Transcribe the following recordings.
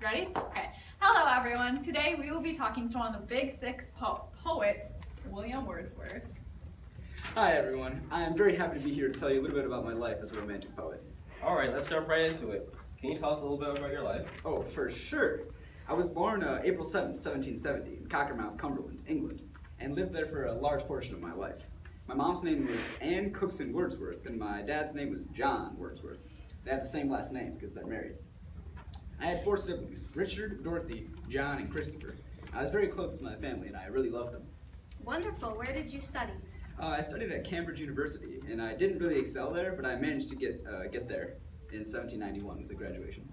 Ready? Okay. Hello everyone. Today we will be talking to one of the big six poets, William Wordsworth. Hi everyone. I am very happy to be here to tell you a little bit about my life as a romantic poet. Alright, let's jump right into it. Can you tell us a little bit about your life? Oh, for sure. I was born April 7th, 1770 in Cockermouth, Cumberland, England, and lived there for a large portion of my life. My mom's name was Anne Cookson Wordsworth, and my dad's name was John Wordsworth. They have the same last name because they're married. I had 4 siblings, Richard, Dorothy, John, and Christopher. I was very close to my family, and I really loved them. Wonderful. Where did you study? I studied at Cambridge University, and I didn't really excel there, but I managed to get there in 1791 with a graduation.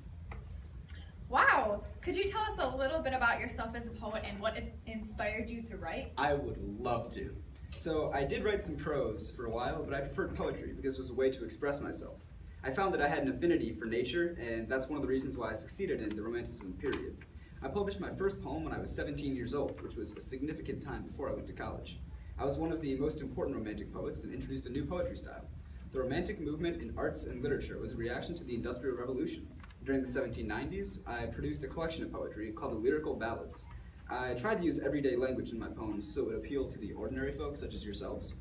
Wow! Could you tell us a little bit about yourself as a poet and what inspired you to write? I would love to. So I did write some prose for a while, but I preferred poetry because it was a way to express myself. I found that I had an affinity for nature, and that's one of the reasons why I succeeded in the Romanticism period. I published my first poem when I was 17 years old, which was a significant time before I went to college. I was one of the most important Romantic poets and introduced a new poetry style. The Romantic movement in arts and literature was a reaction to the Industrial Revolution. During the 1790s, I produced a collection of poetry called the Lyrical Ballads. I tried to use everyday language in my poems so it would appeal to the ordinary folks such as yourselves.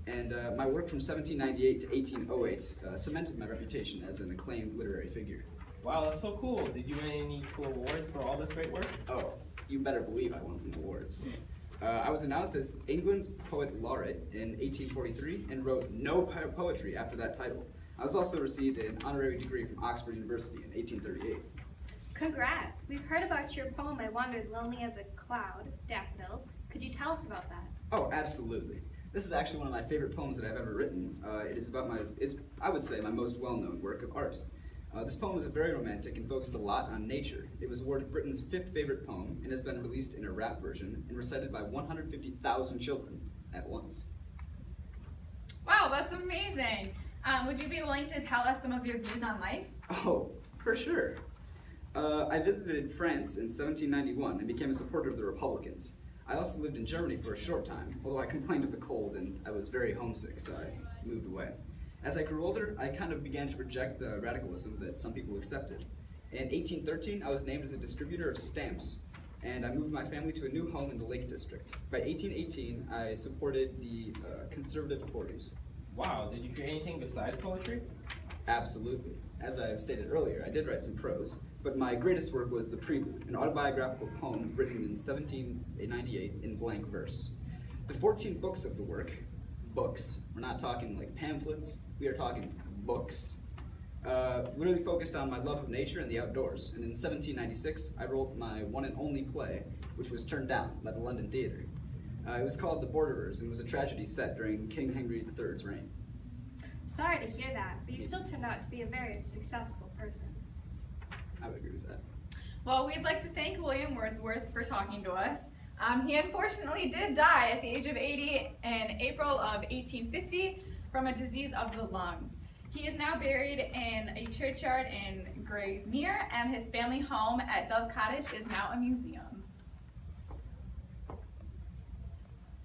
And my work from 1798 to 1808 cemented my reputation as an acclaimed literary figure. Wow, that's so cool. Did you win any cool awards for all this great work? Oh, you better believe I won some awards. I was announced as England's Poet Laureate in 1843 and wrote no poetry after that title. I was also received an honorary degree from Oxford University in 1838. Congrats. We've heard about your poem, I Wandered Lonely as a Cloud, Daffodils. Could you tell us about that? Oh, absolutely. This is actually one of my favorite poems that I've ever written. It is about I would say, my most well-known work of art. This poem was very romantic and focused a lot on nature. It was awarded Britain's 5th favorite poem and has been released in a rap version and recited by 150,000 children at once. Wow, that's amazing! Would you be willing to tell us some of your views on life? Oh, for sure. I visited France in 1791 and became a supporter of the Republicans. I also lived in Germany for a short time, although I complained of the cold and I was very homesick, so I moved away. As I grew older, I kind of began to reject the radicalism that some people accepted. In 1813, I was named as a distributor of stamps, and I moved my family to a new home in the Lake District. By 1818, I supported the conservative Tories. Wow, did you create anything besides poetry? Absolutely. As I stated earlier, I did write some prose, but my greatest work was The Prelude, an autobiographical poem written in 1798 in blank verse. The 14 books of the work, books, we're not talking like pamphlets, we are talking books, really focused on my love of nature and the outdoors. And in 1796, I wrote my one and only play, which was turned down by the London Theatre. It was called The Borderers and was a tragedy set during King Henry III's reign. Sorry to hear that, but you still turned out to be a very successful person. I would agree with that. Well, we'd like to thank William Wordsworth for talking to us. He unfortunately did die at the age of 80 in April of 1850 from a disease of the lungs. He is now buried in a churchyard in Graysmere, and his family home at Dove Cottage is now a museum.